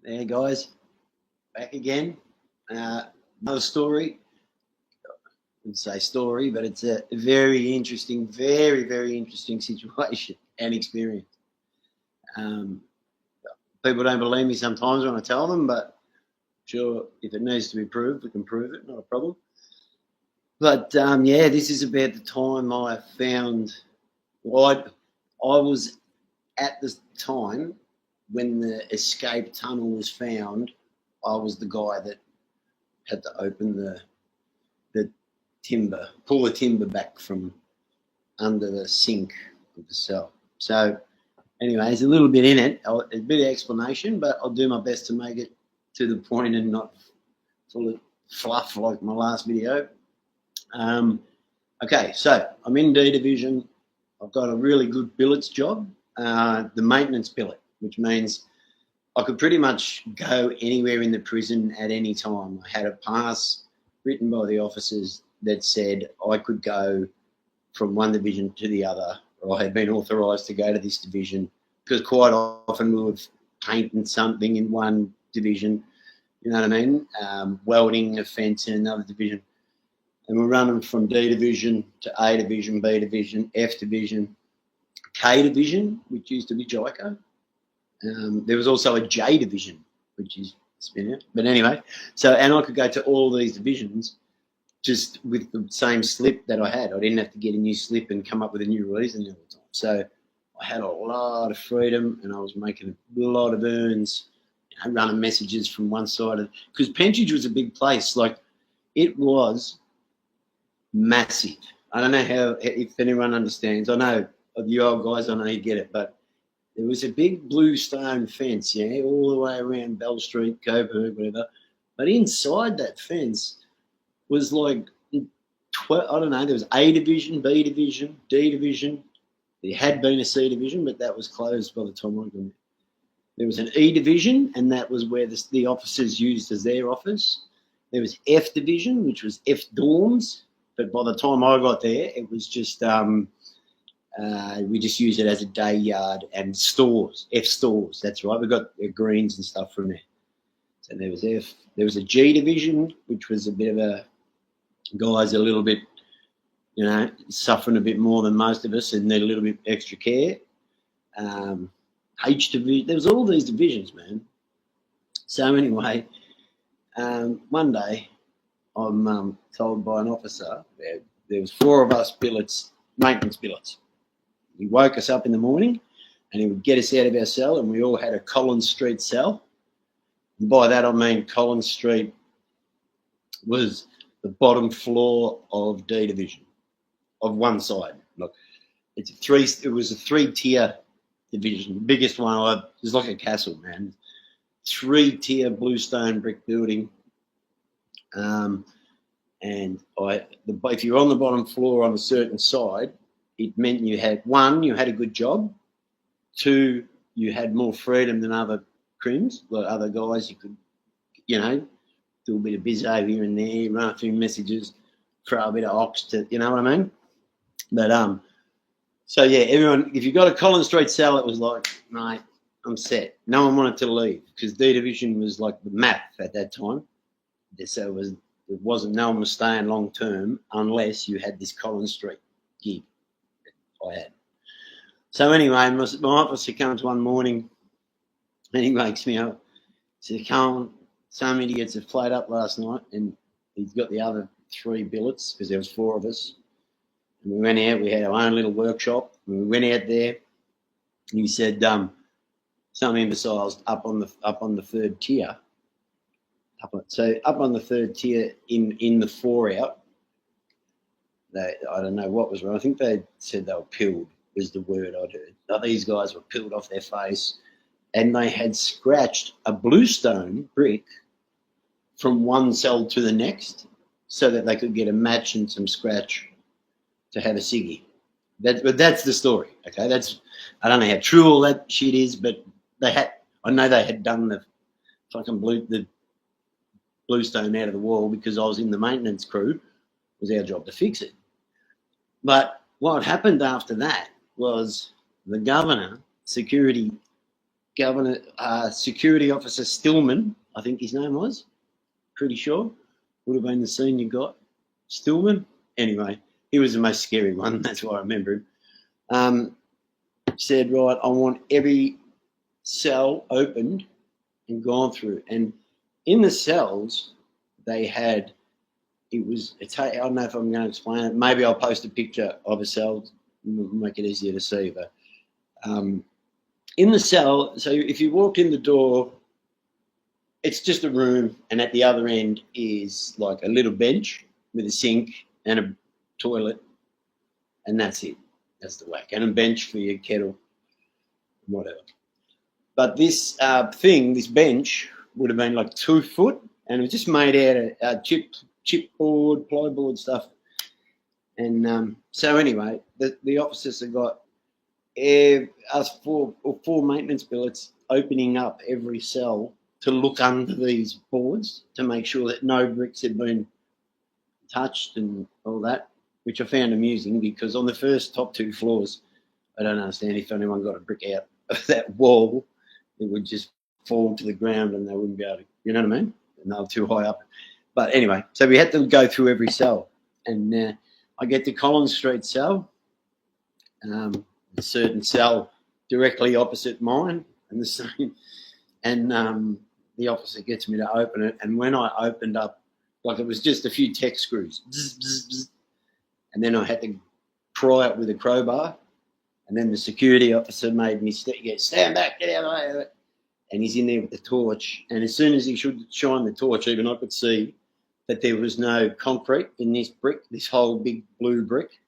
There, guys, back again. Another story. I wouldn't say story, but it's a very interesting, very interesting situation and experience. People don't believe me sometimes when I tell them, but sure, if it needs to be proved, we can prove it, not a problem. But yeah, this is about the time I found. Well, I was at the time when the escape tunnel was found. I was the guy that had to open the timber, pull the timber back from under the sink of the cell. So anyway, there's a little bit in it, a bit of explanation, but I'll do my best to make it to the point and not full of fluff like my last video. Okay, so I'm in D Division. I've got a really good billets job, the maintenance billet, which means I could pretty much go anywhere in the prison at any time. I had a pass written by the officers that said I could go from one division to the other, or I had been authorised to go to this division, because quite often we would paint something in one division, you know what I mean, welding a fence in another division. And we're running from D Division to A Division, B Division, F Division, K Division, which used to be JICA. There was also a J Division, which is spin out. But anyway, and I could go to all these divisions just with the same slip that I had. I didn't have to get a new slip and come up with a new reason all the time. So I had a lot of freedom, and I was making a lot of earns, running messages from one side of, because Pentridge was a big place. Like, it was massive. I don't know if anyone understands. I know of you old guys, I know you get it, but there was a big blue stone fence, all the way around Bell Street, Coburg, whatever. But inside that fence was like 12, I don't know, there was A Division, B Division, D Division. There had been a C Division, but that was closed by the time I got there. There was an E Division, and that was where the officers used as their office. There was F Division, which was F dorms, but by the time I got there, it was just we just used it as a day yard and stores, F stores. That's right. We got greens and stuff from there. So there was F. There was a G Division, which was a bit of a guys a little bit, suffering a bit more than most of us and need a little bit extra care. H Division. There was all these divisions, man. So anyway, one day I'm told by an officer there was 4 of us billets, maintenance billets. He woke us up in the morning and he would get us out of our cell, and we all had a Collins Street cell. And by that I mean Collins Street was the bottom floor of D Division, of one side. Look, it was a 3-tier division. The biggest one, it was like a castle, man. 3-tier bluestone brick building. And if you're on the bottom floor on a certain side, it meant you had, 1, you had a good job. 2, you had more freedom than other crims, like other guys. You could, do a bit of biz over here and there, run a few messages, throw a bit of ox to, you know what I mean? But so yeah, everyone, if you got a Collins Street cell, it was like, mate, I'm set. No one wanted to leave because D Division was like the map at that time. So no one was staying long term unless you had this Collins Street gig that I had. So anyway, my officer comes one morning and he wakes me up. He says, "Colin, some idiots have played up last night," and he's got the other 3 billets because there was 4 of us. And we went out. We had our own little workshop. And we went out there. And he said, "Some imbeciles up on the 3rd tier." Up on the 3rd tier in the 4 out. I don't know what was wrong. I think they said they were pilled was the word I'd heard. Now, these guys were peeled off their face, and they had scratched a bluestone brick from one cell to the next so that they could get a match and some scratch to have a ciggy. But that's the story, okay? I don't know how true all that shit is, but I know they had done the fucking bluestone out of the wall because I was in the maintenance crew. It was our job to fix it. But what happened after that was the governor, security Governor, Security Officer Stillman, I think his name was, pretty sure, would have been the senior guy. Stillman? Anyway, he was the most scary one, that's why I remember him. Said, right, I want every cell opened and gone through. And in the cells, they had, I don't know if I'm going to explain it. Maybe I'll post a picture of a cell, make it easier to see. But in the cell, so if you walk in the door, it's just a room, and at the other end is like a little bench with a sink and a toilet, and that's it. That's the whack. And a bench for your kettle, whatever. But this this bench, would have been like 2 foot, and it was just made out of chipboard, plyboard stuff. And so anyway, the officers have got us four maintenance billets opening up every cell to look under these boards to make sure that no bricks had been touched and all that, which I found amusing because on the first top 2 floors, I don't understand if anyone got a brick out of that wall, it would just fall to the ground and they wouldn't be able to, you know what I mean? And they were too high up. But anyway, so we had to go through every cell. And I get to Collins Street cell, a certain cell directly opposite mine, and the same. And the officer gets me to open it. And when I opened up, like it was just a few tech screws. Bzz, bzz, bzz, and then I had to pry it with a crowbar. And then the security officer made me stand back, get out of the way. And he's in there with the torch. And as soon as he should shine the torch, even I could see that there was no concrete in this brick, this whole big blue brick.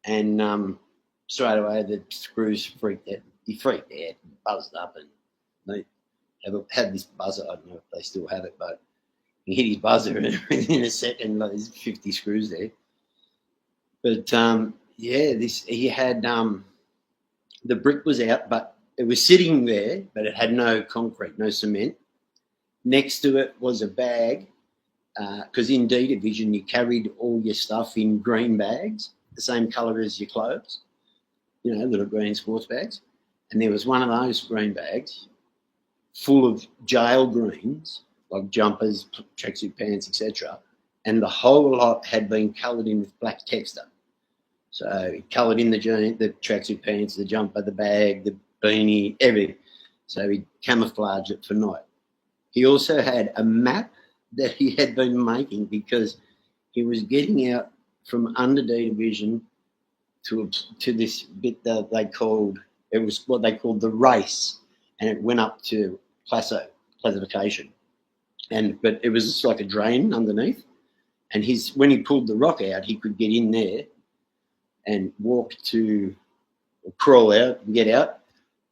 And straight away the screws freaked out. He freaked out, buzzed up, and they had this buzzer. I don't know if they still have it, but he hit his buzzer and within a second, like, there's 50 screws there. But yeah, he had the brick was out, but it was sitting there, but it had no concrete, no cement. Next to it was a bag, because in D Division you carried all your stuff in green bags, the same colour as your clothes, you know, little green sports bags. And there was one of those green bags full of jail greens, like jumpers, tracksuit pants, etc. And the whole lot had been coloured in with black texture. So he coloured in the tracksuit pants, the jumper, the bag, the beanie, everything. So he camouflaged it for night. He also had a map that he had been making because he was getting out from under D Division to this bit that they called, it was what they called the race, and it went up to classification. But it was just like a drain underneath. And when he pulled the rock out, he could get in there and walk to, or crawl out and get out.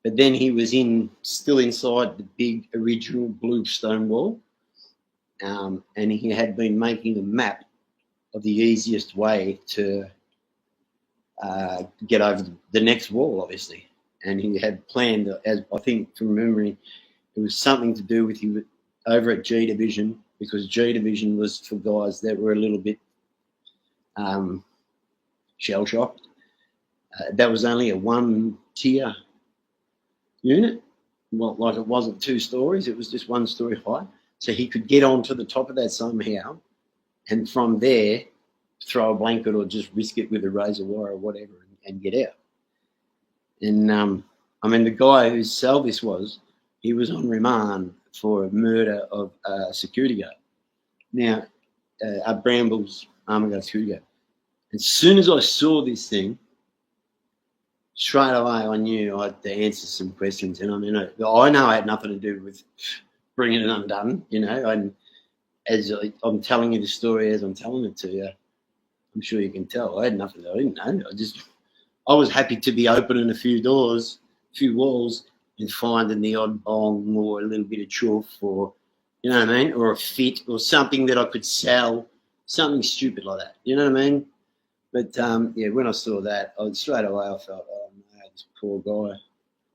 But then he was still inside the big original blue stone wall. And he had been making a map of the easiest way to get over the next wall, obviously. And he had planned, as I think from memory, it was something to do with he over at G Division, because G Division was for guys that were a little bit shell-shocked. That was only a 1-tier unit. Well, like it wasn't 2 stories, it was just 1 story high. So he could get onto the top of that somehow, and from there throw a blanket or just risk it with a razor wire or whatever and get out. And I mean, the guy whose cell this was, he was on remand for murder of a security guard. Now, at Brambles Army Guard security guard. As soon as I saw this thing, straight away I knew I had to answer some questions. And I mean, I know I had nothing to do with bringing it undone, you know. And as I'm telling you the story as I'm telling it to you, I'm sure you can tell I had nothing. I didn't know. I was happy to be opening a few doors, a few walls, and finding the odd bong or a little bit of chuff, or, you know what I mean, or a fit or something that I could sell, something stupid like that. You know what I mean? But yeah, when I saw that, straight away I felt, oh no, this poor guy.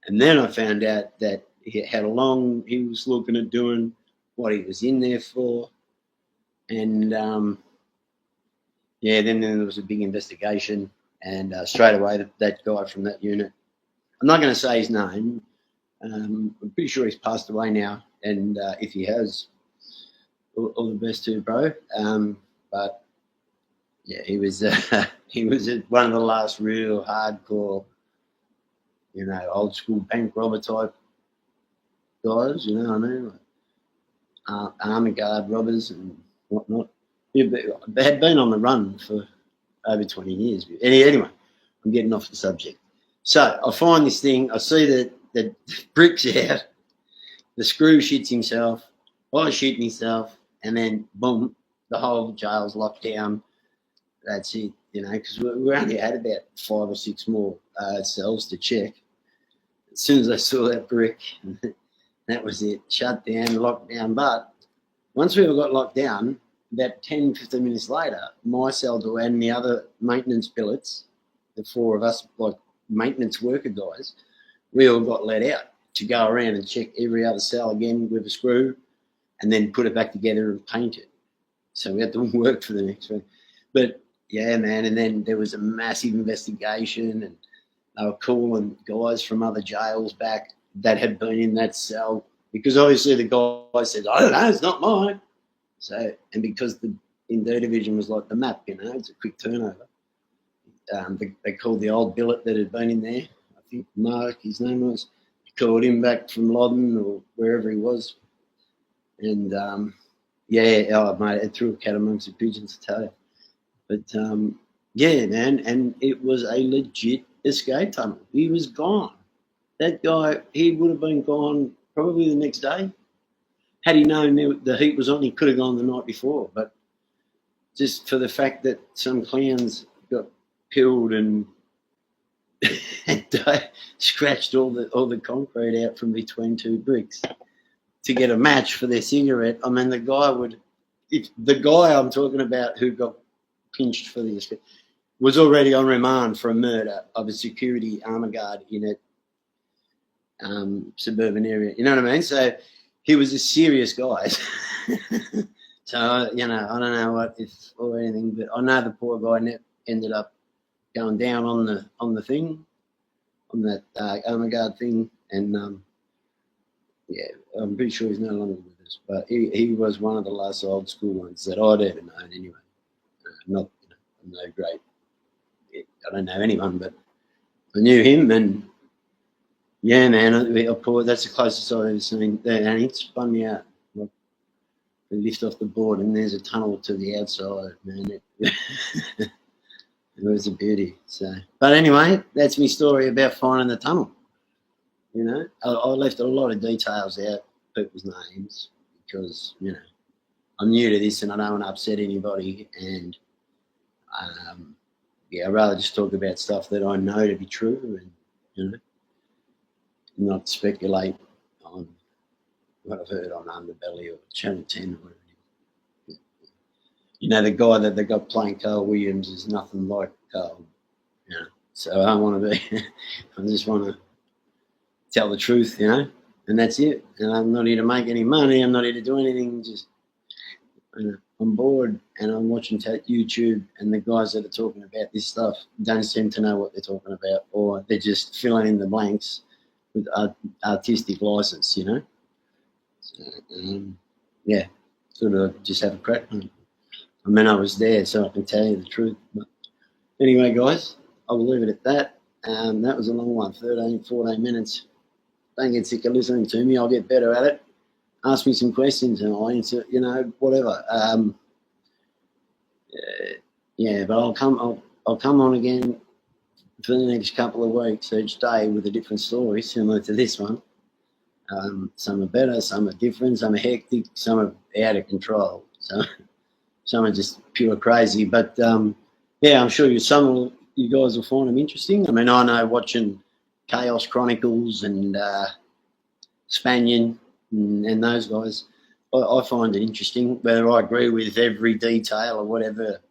And then I found out that how long he was looking at doing, what he was in there for. And yeah, then there was a big investigation, and straight away that guy from that unit, I'm not going to say his name, I'm pretty sure he's passed away now, and if he has, all the best to bro. But yeah, he was he was one of the last real hardcore, old school bank robber type guys. You know what I mean? Like, army guard robbers and whatnot. Yeah, they had been on the run for over 20 years. Anyway, I'm getting off the subject. So I find this thing. I see that the brick's out. The screw shits himself. I shit myself, and then boom, the whole jail's locked down. That's it, because we only had about 5 or 6 more cells to check. As soon as I saw that brick, that was it. Shut down, locked down. But once we all got locked down, about 10, 15 minutes later, my cell door and the other maintenance billets, the 4 of us, like maintenance worker guys, we all got let out to go around and check every other cell again with a screw and then put it back together and paint it. So we had to work for the next week. But, yeah, man, and then there was a massive investigation, and they were calling guys from other jails back that had been in that cell, because obviously the guy said, I don't know, it's not mine. So, and because the Indo division was like the map, it's a quick turnover. They called the old billet that had been in there. I think Mark, his name was. He called him back from Loddon or wherever he was. And, mate, it threw a cat amongst the pigeons, to tell you. But, yeah, man, and it was a legit escape tunnel. He was gone. That guy, he would have been gone probably the next day. Had he known the heat was on, he could have gone the night before. But just for the fact that some clowns got killed and scratched all the concrete out from between 2 bricks to get a match for their cigarette. I mean, the guy I'm talking about who got pinched for the escape was already on remand for a murder of a security armor guard in a suburban area. You know what I mean? So he was a serious guy. So, I don't know what if or anything, but I know the poor guy ended up going down on the thing, on that armor guard thing, and yeah, I'm pretty sure he's no longer with us. But he was one of the last old school ones that I'd ever known anyway. Not no great. I don't know anyone, but I knew him, and yeah, man, that's the closest I've ever seen. And it spun me out. Like, we lift off the board, and there's a tunnel to the outside, man. It was a beauty. So, but anyway, that's my story about finding the tunnel. I left a lot of details out, people's names, because I'm new to this and I don't want to upset anybody. And I'd rather just talk about stuff that I know to be true, and not speculate on what I've heard on Underbelly or Channel 10 or whatever. The guy that they got playing Carl Williams is nothing like Carl. So I don't want to be. I just want to tell the truth, and that's it. And I'm not here to make any money. I'm not here to do anything. Just I'm bored and I'm watching YouTube, and the guys that are talking about this stuff don't seem to know what they're talking about, or they're just filling in the blanks with artistic license, So, yeah, sort of just have a crack. I mean, I was there, so I can tell you the truth. But anyway, guys, I will leave it at that. That was a long one, 13, 14 minutes. Don't get sick of listening to me. I'll get better at it. Ask me some questions and I'll answer, whatever. But I'll come on again for the next couple of weeks each day with a different story similar to this one. Some are better, some are different, some are hectic, some are out of control. So some are just pure crazy. But I'm sure you guys will find them interesting. I mean, I know watching Chaos Chronicles and Spanian and those guys, I find it interesting. Whether I agree with every detail or whatever,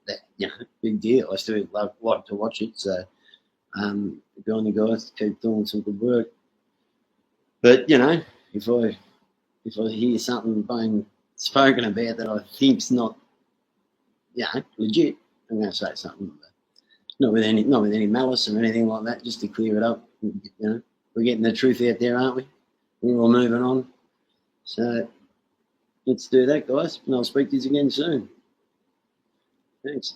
big deal. I still like to watch it. So, go on, you guys, keep doing some good work. But if I hear something being spoken about that I think's not, legit, I'm going to say something. But not with any malice or anything like that, just to clear it up. We're getting the truth out there, aren't we? We're all moving on. So let's do that, guys, and I'll speak to you again soon. Thanks.